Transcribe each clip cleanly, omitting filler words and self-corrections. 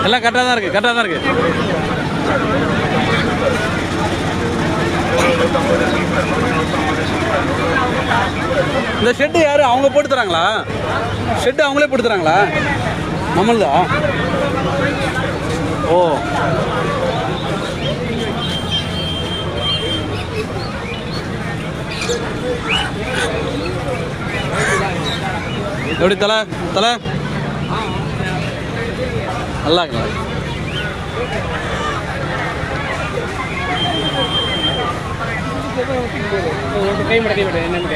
எல்லாம் கரெக்டாக தான் இருக்குது, கரெக்டாக தான் இருக்குது. இந்த ஷெட்டு யாரு அவங்க போட்டு தராங்களா? ஷெட்டு அவங்களே போட்டு தராங்களா? நம்மள்தா? ஓ, எப்படி தலை தலை நல்லா இருக்கலாம். கை மட என்னன்னு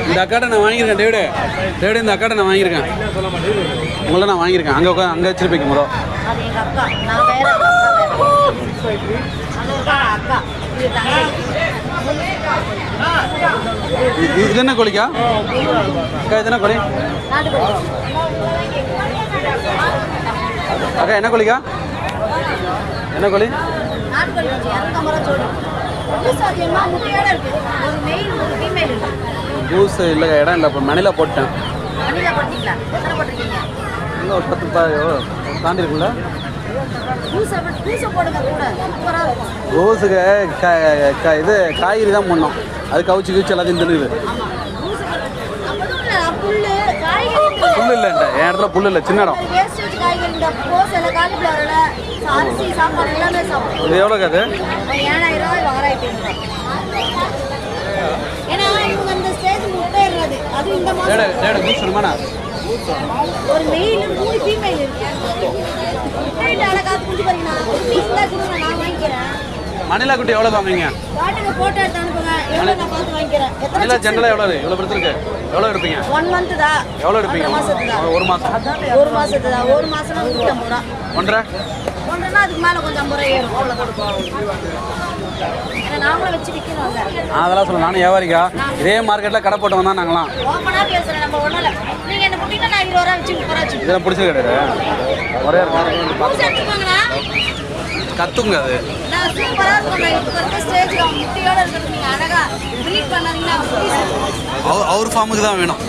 இந்த அக்காட்டை நான் வாங்கியிருக்கேன். டேவிடு டேவிடு இந்த அக்காட்டை நான் வாங்கியிருக்கேன். உங்களை நான் வாங்கியிருக்கேன். அங்கே உட்காந்து அங்கே வச்சிருப்பீங்க முதல். இது என்ன கோழிக்கா அக்கா? இது என்ன கோழி அக்கா? என்ன கோழிக்கா? என்ன கோழி? ஜூஸ் இல்லை, இடம் இல்லை. இப்போ மணில போட்டேன். இல்லை ஒரு 10 தாண்டி இருக்குல்ல. ஜூஸுக்கு இது காய்கறி தான் பண்ணோம். அது கவுச்சி கவுச்சி எல்லாத்தையும் தின்னுது. புல் இல்லைன்ட்ட என் இடத்துல புல் இல்லை, சின்ன இடம். இது எவ்வளோக்கு? அது ஒரு மெயில் 3 ஃபீமேல் இருக்கு. மணிலா குட்டி எவ்வளோ வாங்குவீங்க? போட்டோ எடுத்து அனுப்புங்க. எவ்வளோ நான் பார்த்து வாங்கிக்கிறேன். மணிலா ஜென்ரலாக எவ்வளோ? இவ்வளோ பெருசு இருக்கு. எவ்வளோ இருப்பீங்க? 1 மந்த் தான். எவ்வளோ இருப்பீங்க? ஒரு மாதம். 1 மாசத்துக்கு தான். 1 மாசம்னா 150 ரூபா. ஒன்றரை அதுக்கு மேலே கொஞ்சம் 50 ரூபா ஏறும். ஏன்னா நாங்களும் வச்சு விற்கணும். அதெல்லாம் சொல்ல நானும் வியாபாரிக்கா. இதே மார்க்கெட்டில் கடை போட்டு வந்தா நாங்களாம் ஓப்பனாக பேசுகிறேன். நம்ம ஒன்றும் இல்லை. நீங்கள் என்ன போட்டீங்கன்னா நான் 20 ரூபா வச்சு 30 ரூபா வச்சு இதெல்லாம் பிடிச்சது கிடையாது. ஒரே எடுத்துக்கோங்கண்ணா. கத்துங்க. அது நான் சூப்பராக இருக்கும். இப்போ இருக்க ஸ்டேஜில் அவங்க முட்டையோடு இருக்கிறது நீங்கள் அழகாக ப்ரீட் பண்ணாங்கன்னா அவர் ஃபார்முக்கு தான் வேணும்.